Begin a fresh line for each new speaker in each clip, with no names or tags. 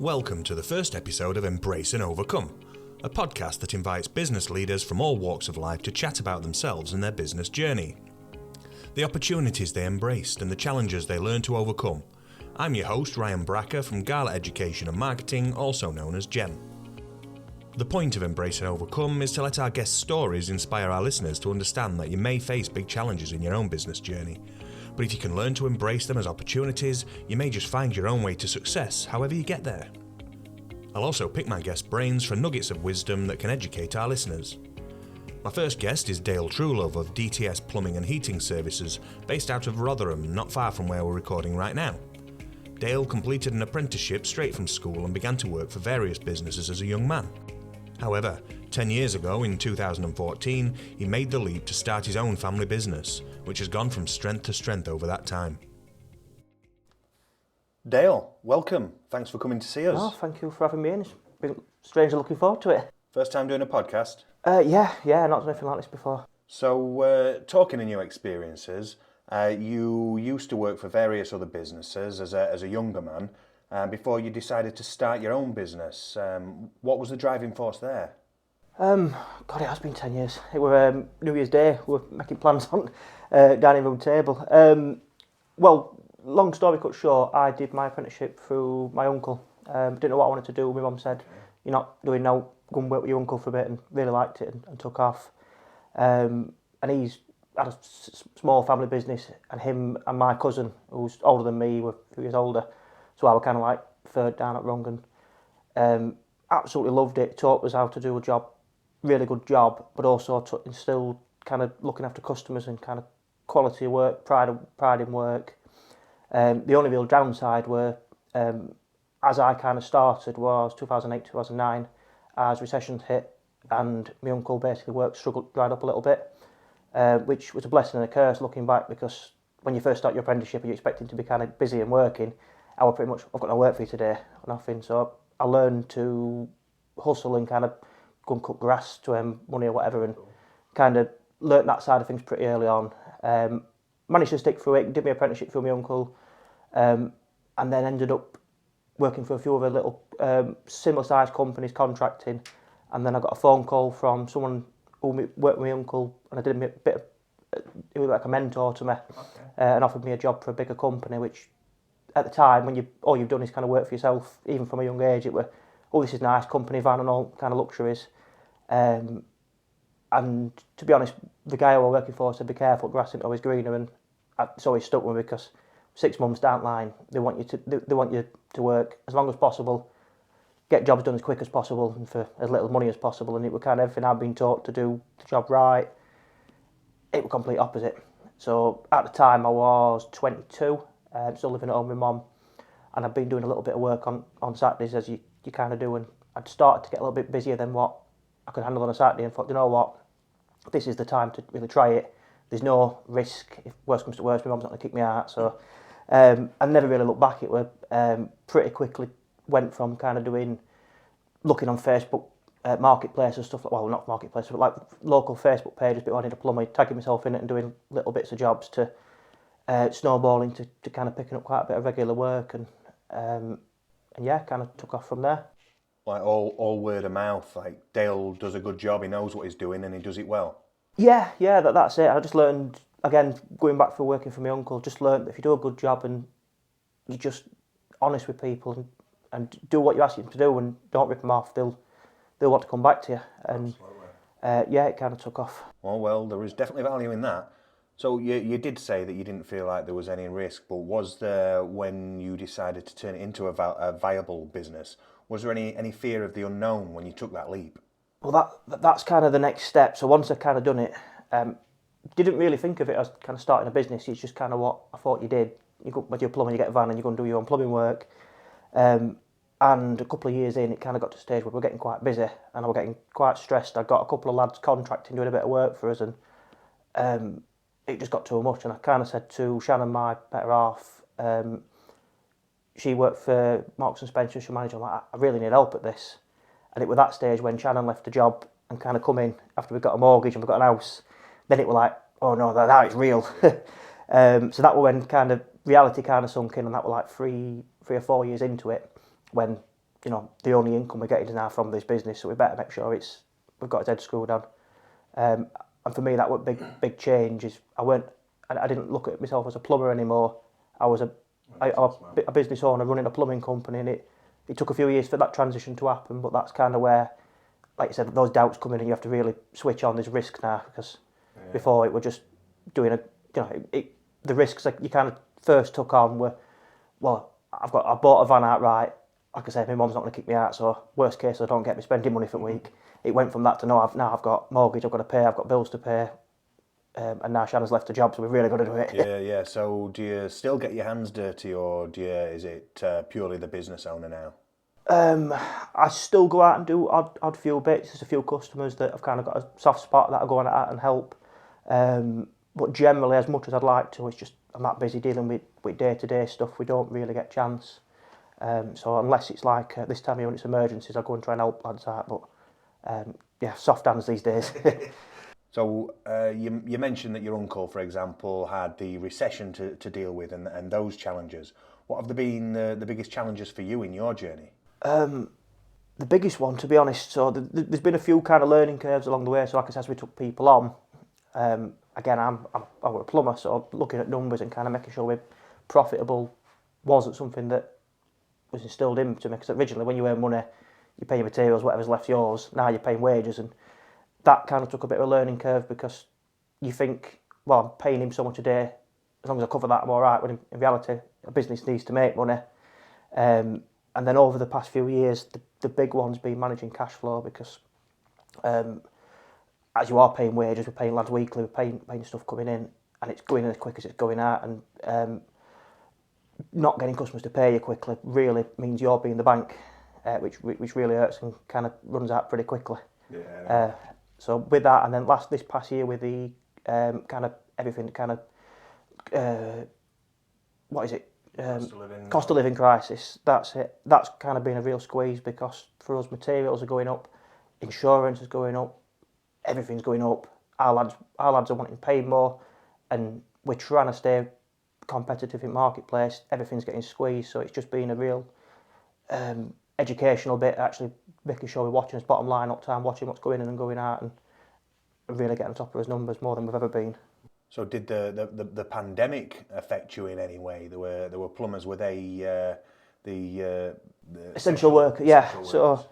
Welcome to the first episode of Embrace and Overcome, a podcast that invites business leaders from all walks of life to chat about themselves and their business journey, the opportunities they embraced and the challenges they learned to overcome. I'm your host, Ryan Bracker from Gala Education and Marketing, also known as GEM. The point of Embrace and Overcome is to let our guest stories inspire our listeners to understand that you may face big challenges in your own business journey, but if you can learn to embrace them as opportunities, you may just find your own way to success however you get there. I'll also pick my guest's brains for nuggets of wisdom that can educate our listeners. My first guest is Dale Truelove of DTS Plumbing and Heating Services, based out of Rotherham, not far from where we're recording right now. Dale completed an apprenticeship straight from school and began to work for various businesses as a young man. However, 10 years ago, in 2014, he made the leap to start his own family business, which has gone from strength to strength over that time. Dale, welcome. Thanks for coming to see us.
Oh, thank you for having me in. It's been strangely looking forward to it.
First time doing a podcast?
Yeah, not done anything like this before.
So, talking in your experiences, you used to work for various other businesses as a younger man, before you decided to start your own business. What was the driving force there?
God, it has been 10 years. It was New Year's Day. We were making plans on dining room table. Well, long story cut short, I did my apprenticeship through my uncle. Didn't know what I wanted to do. My mum said, "You're not doing now, go and work with your uncle for a bit," and really liked it and took off. And he's had a small family business, and him and my cousin, who's older than me, were 2 years older, so I was kind of like third down at Rungan. Absolutely loved it, taught us how to do a job, really good job, but also instilled kind of looking after customers and kind of quality of work, pride in work. The only real downside were, as I kind of started, was 2008, 2009, as recession hit, and my uncle basically work struggled, dried up a little bit, which was a blessing and a curse looking back, because when you first start your apprenticeship and you're expecting to be kind of busy and working, I was pretty much, I've got no work for you today, nothing. So I learned to hustle and kind of go and cut grass to earn money or whatever, and kind of learnt that side of things pretty early on. Managed to stick through it, did my apprenticeship through my uncle, and then ended up working for a few other little similar sized companies contracting, and then I got a phone call from someone who worked with my uncle, and I did a bit of, he was like a mentor to me, and offered me a job for a bigger company, which at the time, when all you've done is kind of work for yourself, even from a young age, it were, oh, this is nice, company van and all kind of luxuries. And to be honest, the guy I was working for said, "Be careful, grass isn't always greener," and it's always stuck with me, because 6 months down the line, they want you to work as long as possible, get jobs done as quick as possible, and for as little money as possible. And it was kind of everything I'd been taught to do the job right. It was complete opposite. So at the time, I was 22, still living at home with mum, and I'd been doing a little bit of work on Saturdays, as you kind of do, and I'd started to get a little bit busier than what I could handle on a Saturday, and thought, you know what, this is the time to really try it. There's no risk. If worse comes to worse, my mum's not going to kick me out. So I never really looked back. It was pretty quickly went from kind of looking on Facebook marketplace and stuff like, well, not marketplace, but like local Facebook pages, but I need a plumber, tagging myself in it and doing little bits of jobs, to snowballing to kind of picking up quite a bit of regular work, and yeah, kind of took off from there.
Like all word of mouth, like Dale does a good job, he knows what he's doing and he does it well.
Yeah, that's it. I just learned, again, going back for working for my uncle, just learned that if you do a good job and you're just honest with people and do what you ask them to do and don't rip them off, they'll want to come back to you. And yeah, it kind of took off.
Oh, well, there is definitely value in that. So you did say that you didn't feel like there was any risk, but was there, when you decided to turn it into a viable business, was there any fear of the unknown when you took that leap?
Well, that's kind of the next step. So once I'd kind of done it, didn't really think of it as kind of starting a business. It's just kind of what I thought you did. You go with your plumber, you get a van, and you go and do your own plumbing work. And a couple of years in, it kind of got to a stage where we were getting quite busy, and I was getting quite stressed. I got a couple of lads contracting, doing a bit of work for us, and it just got too much. And I kind of said to Shannon, my better half, she worked for Marks and Spencer, she manager. I'm like, I really need help at this. And it was that stage when Shannon left the job and kind of come in after we got a mortgage and we got an house. Then it was like, oh no, that is real. So that was when kind of reality kind of sunk in, and that was like three or 4 years into it, when you know, the only income we're getting is now from this business, so we better make sure we've got its head screwed on. And for me, that was big change. Is I didn't look at myself as a plumber anymore. I was a business owner running a plumbing company, and it took a few years for that transition to happen. But that's kind of where, like you said, those doubts come in, and you have to really switch on. There's risks now, because before it were just doing the risks that you kind of first took on were, well, I bought a van outright. Like I said, my mum's not going to kick me out, so worst case, I don't get me spending money for a week. It went from that to now I've got mortgage, I've got to pay, I've got bills to pay, and now Shanna's left the job, so we've really got to do it.
Yeah. So do you still get your hands dirty, or is it purely the business owner now?
I still go out and do odd few bits. There's a few customers that I've kind of got a soft spot that I go out and help. But generally, as much as I'd like to, it's just I'm that busy dealing with day-to-day stuff, we don't really get a chance. So unless it's like this time of year when it's emergencies, I go and try and help lads out. But soft hands these days.
So you mentioned that your uncle, for example, had the recession to deal with and those challenges. What have been the biggest challenges for you in your journey?
The biggest one, to be honest, so there's been a few kind of learning curves along the way. So like I said, as we took people on, again, I was a plumber, so looking at numbers and kind of making sure we're profitable wasn't something that was instilled into me. Because originally, when you earn money, you pay your materials, whatever's left yours. Now you're paying wages, and that kind of took a bit of a learning curve, because you think, well, I'm paying him so much a day, as long as I cover that, I'm all right. When in reality, a business needs to make money. And then over the past few years, the big one's been managing cash flow, because as you are paying wages, we're paying lads weekly, we're paying stuff coming in, and it's going in as quick as it's going out, and not getting customers to pay you quickly really means you're being the bank, which really hurts and kind of runs out pretty quickly.
Yeah.
So with that, and then this past year with the kind of everything kind of what is it? Cost of living crisis. That's it. That's kind of been a real squeeze, because for us materials are going up, insurance is going up, everything's going up. Our lads are wanting to pay more, and we're trying to stay competitive in marketplace. Everything's getting squeezed, so it's just been a real educational bit, actually making sure we're watching his bottom line up time, watching what's going in and going out, and really getting on top of his numbers more than we've ever been.
So did the pandemic affect you in any way? There were plumbers. Were they the
essential workers? Yeah. So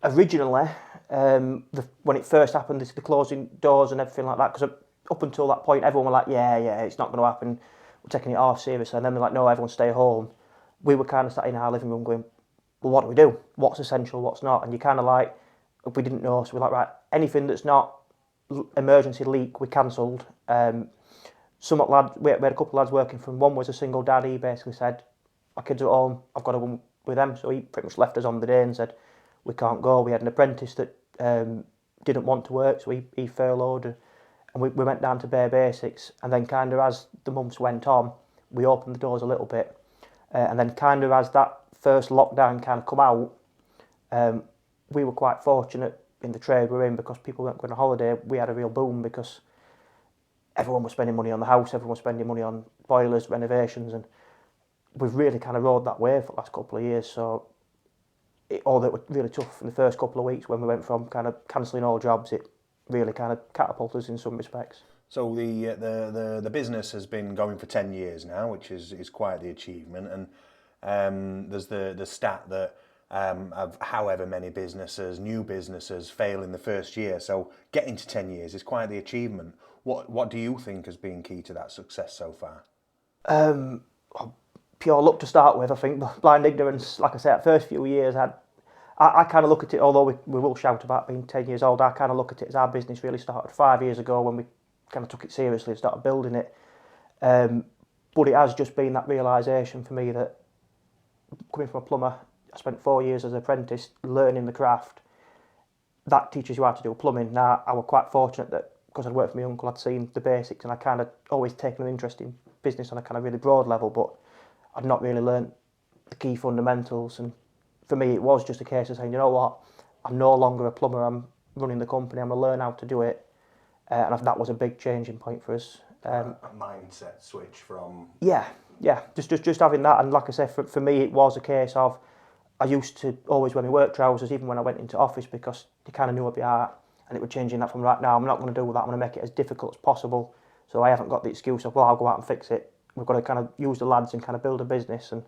originally, when it first happened, the closing doors and everything like that, because up until that point, everyone were like, yeah, it's not going to happen. We're taking it half seriously, and then they're like, no, everyone stay home. We were kind of sat in our living room going, well, what do we do? What's essential? What's not? And you kind of like, we didn't know, so we're like, right, anything that's not emergency leak, we cancelled. Some lads, we had a couple of lads working from. One was a single dad. He basically said, my kids are at home, I've got to go with them. So he pretty much left us on the day and said, we can't go. We had an apprentice that didn't want to work, so he furloughed, and we went down to bare basics. And then kind of as the months went on, we opened the doors a little bit, and then kind of as that first lockdown kind of come out, we were quite fortunate in the trade we're in, because people weren't going on holiday. We had a real boom, because everyone was spending money on the house, everyone was spending money on boilers, renovations, and we've really kind of rode that wave for the last couple of years. So although it was really tough in the first couple of weeks when we went from kind of cancelling all jobs, it really kind of catapulted us in some respects.
So the business has been going for 10 years now, which is quite the achievement, and there's the stat that of however many new businesses fail in the first year. So getting to 10 years is quite the achievement. What do you think has been key to that success so far?
Pure luck to start with, I think. Blind ignorance, like I said, first few years, I kind of look at it, although we will shout about being 10 years old, I kind of look at it as our business really started 5 years ago, when we kind of took it seriously and started building it. But it has just been that realisation for me that, coming from a plumber, I spent 4 years as an apprentice learning the craft. That teaches you how to do plumbing. Now, I was quite fortunate that, because I'd worked for my uncle, I'd seen the basics, and I kind of always taken an interest in business on a kind of really broad level, but I'd not really learnt the key fundamentals. And for me, it was just a case of saying, you know what, I'm no longer a plumber, I'm running the company, I'm going to learn how to do it. And that was a big changing point for us.
A mindset switch from...
Yeah, just having that. And like I said, for me, it was a case of, I used to always wear my work trousers even when I went into office because you kind of knew I'd be out, and it would change in that from right now. I'm not going to do that. I'm going to make it as difficult as possible. So I haven't got the excuse of, well, I'll go out and fix it. We've got to kind of use the lads and kind of build a business, and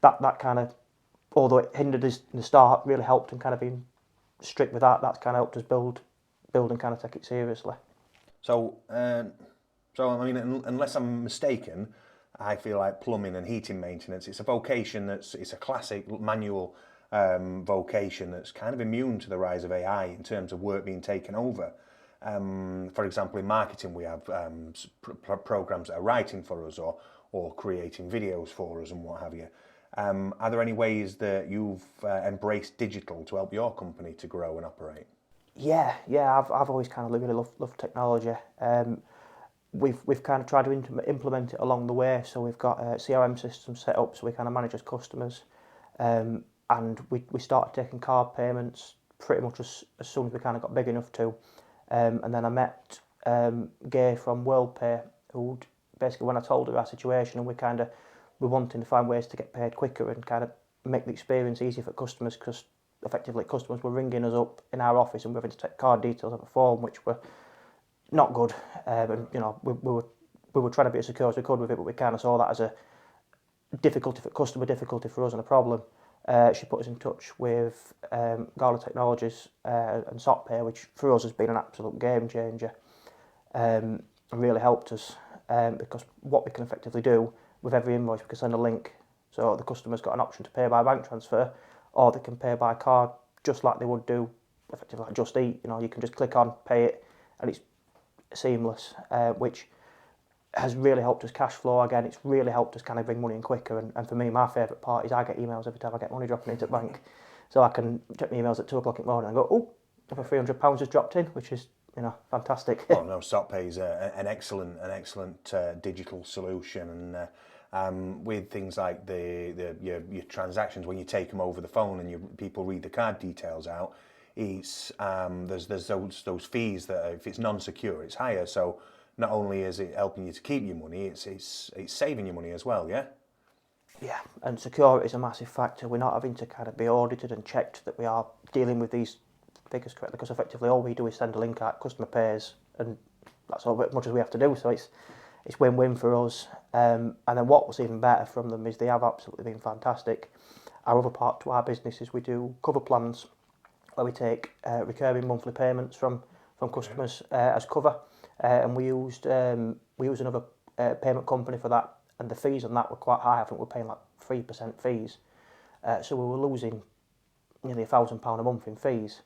that kind of, although it hindered us in the start, really helped, and kind of being strict with that. That's kind of helped us build and kind of take it seriously.
So, I mean, unless I'm mistaken, I feel like plumbing and heating maintenance, it's a vocation it's a classic manual vocation that's kind of immune to the rise of AI in terms of work being taken over. For example, in marketing, we have programs that are writing for us or creating videos for us and what have you. Are there any ways that you've embraced digital to help your company to grow and operate?
Yeah, I've always kind of really loved technology. We've kind of tried to implement it along the way. So we've got a CRM system set up so we kind of manage as customers, and we started taking card payments pretty much as soon as we kind of got big enough to. And then I met Gay from WorldPay, who basically, when I told her our situation and we wanted to find ways to get paid quicker and kind of make the experience easier for customers, because effectively customers were ringing us up in our office and we were having to take card details off a form, which were not good. And we were trying to be as secure as we could with it, but we kind of saw that as a difficulty for customer, difficulty for us, and a problem. She put us in touch with Gala Technologies and SotPay, which for us has been an absolute game changer, and really helped us, because what we can effectively do with every invoice, we can send a link, so the customer's got an option to pay by bank transfer, or they can pay by card, just like they would do effectively like Just Eat. You can just click on, pay it, and it's seamless, which has really helped us cash flow. Again, it's really helped us kind of bring money in quicker, and for me, my favourite part is I get emails every time I get money dropping into the bank, so I can check my emails at 2 o'clock in the morning and go, oh, over £300 has dropped in, which is fantastic.
Well, no, SotPay is an excellent digital solution, and with things like your transactions, when you take them over the phone and people read the card details out, it's there's those fees that if it's non-secure, it's higher. So not only is it helping you to keep your money, it's saving you money as well. Yeah.
Yeah, and security is a massive factor. We're not having to kind of be audited and checked that we are dealing with these figures correctly, because effectively all we do is send a link out, customer pays, and that's all much as we have to do. So it's win-win for us. And then what was even better from them is they have absolutely been fantastic. Our other part to our business is we do cover plans, where we take recurring monthly payments from customers as cover, and we used another payment company for that, and the fees on that were quite high. I think we're paying like 3% fees, so we were losing nearly £1,000 a month in fees.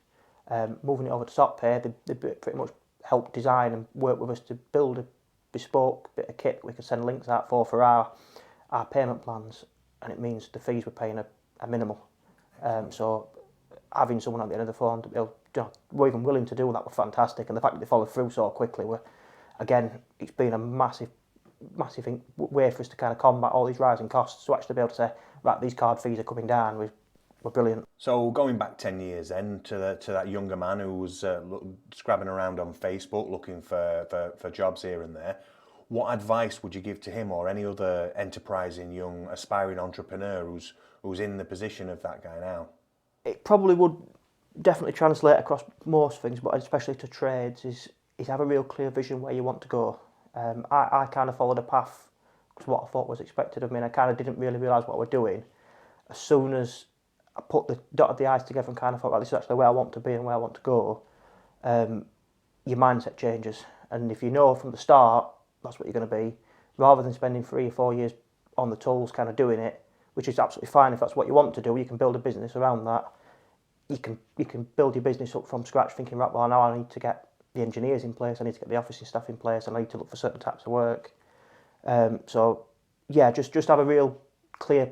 Moving it over to SotPay, they pretty much helped design and work with us to build a bespoke bit of kit we could send links out for our payment plans, and it means the fees we're paying are minimal. So having someone at the end of the phone to be able, we're even willing to do that, were fantastic, and the fact that they followed through so quickly, it's been a massive way for us to kind of combat all these rising costs. So actually be able to say, right, these card fees are coming down, were brilliant.
So going back 10 years then to that younger man who was scrabbing around on Facebook looking for jobs here and there, what advice would you give to him or any other enterprising young aspiring entrepreneur who's in the position of that guy now?
It probably would definitely translate across most things, but especially to trades, is have a real clear vision where you want to go. I kind of followed a path because what I thought was expected of me, and I kind of didn't really realise what we're doing. As soon as I put the dotted the I's together and kind of thought, well, this is actually where I want to be and where I want to go, your mindset changes. And if you know from the start that's what you're going to be, rather than spending 3 or 4 years on the tools kind of doing it, which is absolutely fine if that's what you want to do, you can build a business around that. You can build your business up from scratch thinking, right, well, now I need to get the engineers in place, I need to get the office staff in place, I need to look for certain types of work. So yeah, just have a real clear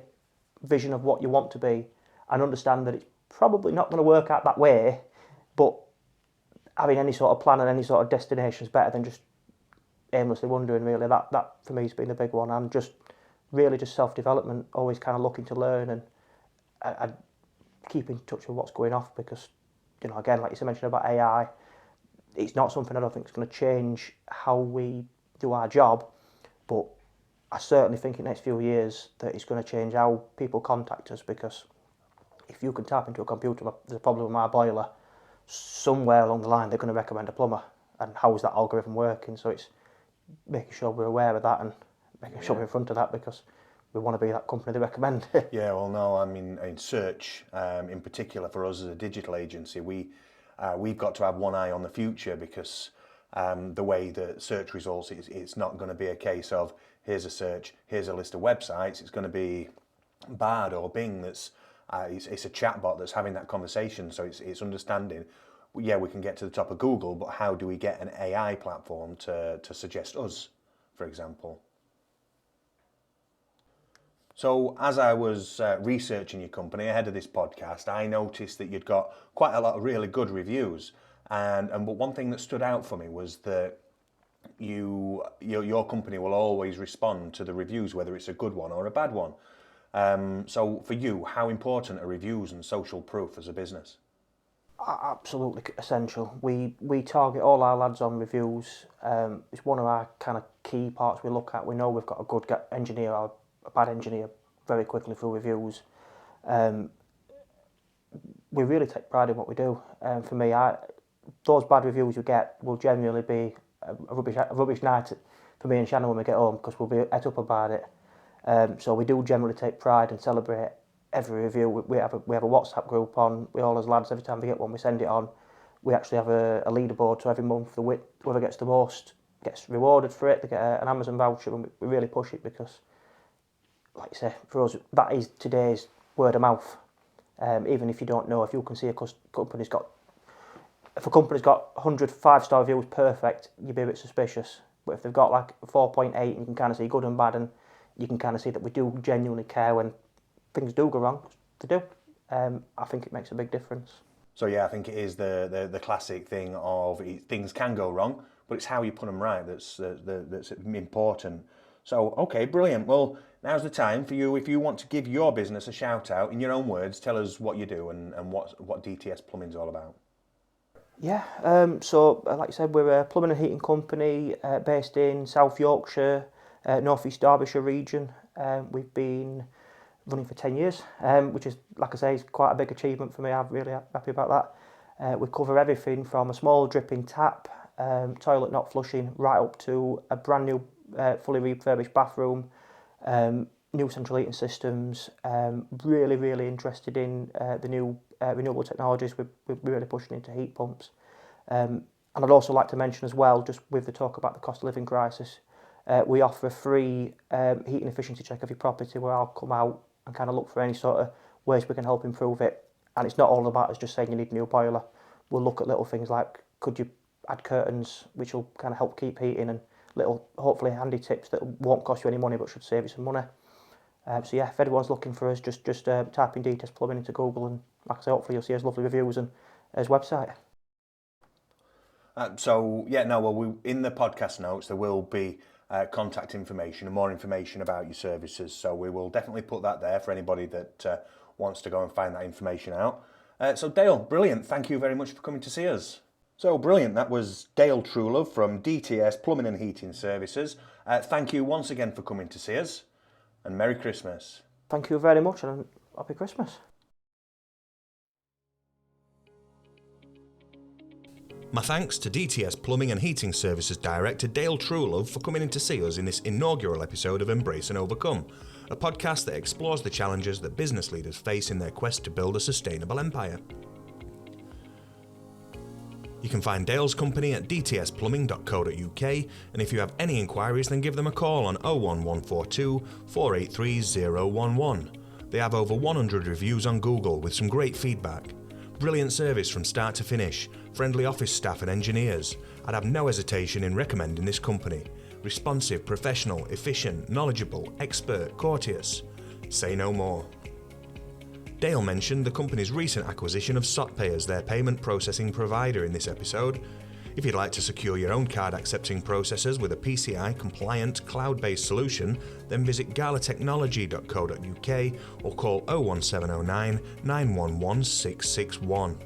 vision of what you want to be, and understand that it's probably not going to work out that way, but having any sort of plan and any sort of destination is better than just aimlessly wandering, really. That for me has been the big one, and just really just self-development, always kind of looking to learn and keep in touch with what's going off, because, again, like you mentioned about AI, it's not something I don't think is going to change how we do our job, but I certainly think in the next few years that it's going to change how people contact us, because if you can type into a computer, there's a problem with my boiler, somewhere along the line they're going to recommend a plumber. And how is that algorithm working? So it's making sure we're aware of that and making sure we're in front of that, because we want to be that company they recommend.
Yeah, well, no, I mean, in search, in particular for us as a digital agency, we've got to have one eye on the future, because the way that search results, it's not going to be a case of here's a search, here's a list of websites. It's going to be Bard or Bing that's it's a chatbot that's having that conversation. So it's understanding. Yeah, we can get to the top of Google, but how do we get an AI platform to suggest us, for example? So as I was researching your company ahead of this podcast, I noticed that you'd got quite a lot of really good reviews. But one thing that stood out for me was that your company will always respond to the reviews, whether it's a good one or a bad one. So for you, how important are reviews and social proof as a business?
Absolutely essential. We target all our lads on reviews. It's one of our kind of key parts we look at. We know we've got a good engineer or a bad engineer very quickly through reviews. We really take pride in what we do. For me, those bad reviews you get will genuinely be a rubbish night for me and Shannon when we get home, because we'll be et up about it. So we do generally take pride and celebrate every review. We have a WhatsApp group on. We all as lads, every time we get one, we send it on. We actually have a leaderboard, so every month whoever gets the most gets rewarded for it. They get an Amazon voucher, and we really push it, because, like you say, for us, that is today's word of mouth. Even if you don't know, if you can see if a company's got 100 5-star reviews, perfect, you'd be a bit suspicious. But if they've got like 4.8, you can kind of see good and bad, and you can kind of see that we do genuinely care when things do go wrong. They do. I think it makes a big difference.
So yeah, I think it is the classic thing of things can go wrong, but it's how you put them right that's important. So okay, brilliant. Well, now's the time for you. If you want to give your business a shout out in your own words, tell us what you do and what DTS Plumbing's all about.
Yeah, so like you said, we're a plumbing and heating company based in South Yorkshire, North East Derbyshire region. We've been running for 10 years, which is, like I say, is quite a big achievement for me. I'm really happy about that. We cover everything from a small dripping tap, toilet not flushing, right up to a brand new, fully refurbished bathroom, new central heating systems. Really, really interested in the new renewable technologies. We're really pushing into heat pumps. And I'd also like to mention as well, just with the talk about the cost of living crisis, we offer a free heating efficiency check of your property, where I'll come out and kind of look for any sort of ways we can help improve it. And it's not all about us just saying you need a new boiler. We'll look at little things like, could you add curtains, which will kind of help keep heating, and little, hopefully handy tips that won't cost you any money but should save you some money. So yeah, if anyone's looking for us, just type in DTS Plumbing into Google, and like I say, hopefully you'll see his lovely reviews and his website.
In the podcast notes there will be contact information and more information about your services, so we will definitely put that there for anybody that wants to go and find that information out. So Dale, brilliant, thank you very much for coming to see us. So brilliant, that was Dale Truelove from DTS Plumbing and Heating Services. Thank you once again for coming to see us, and Merry Christmas.
Thank you very much, and Happy Christmas.
My thanks to DTS Plumbing and Heating Services Director Dale Truelove for coming in to see us in this inaugural episode of Embrace and Overcome, a podcast that explores the challenges that business leaders face in their quest to build a sustainable empire. You can find Dale's company at dtsplumbing.co.uk, and if you have any inquiries, then give them a call on 01142 483 011. They have over 100 reviews on Google with some great feedback. Brilliant service from start to finish, friendly office staff and engineers. I'd have no hesitation in recommending this company. Responsive, professional, efficient, knowledgeable, expert, courteous. Say no more. Dale mentioned the company's recent acquisition of SotPay as their payment processing provider in this episode. If you'd like to secure your own card accepting processors with a PCI compliant cloud-based solution, then visit galatechnology.co.uk or call 01709 911 661.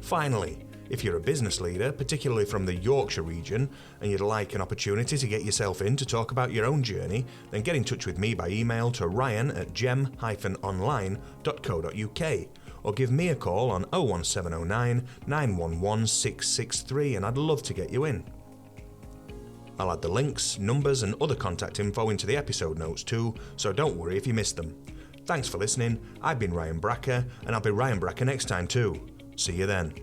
Finally, If you're a business leader, particularly from the Yorkshire region, and you'd like an opportunity to get yourself in to talk about your own journey, then get in touch with me by email to ryan@gem-online.co.uk or give me a call on 01709 911 663 and I'd love to get you in. I'll add the links, numbers and other contact info into the episode notes too, so don't worry if you missed them. Thanks for listening, I've been Ryan Bracker and I'll be Ryan Bracker next time too. See you then.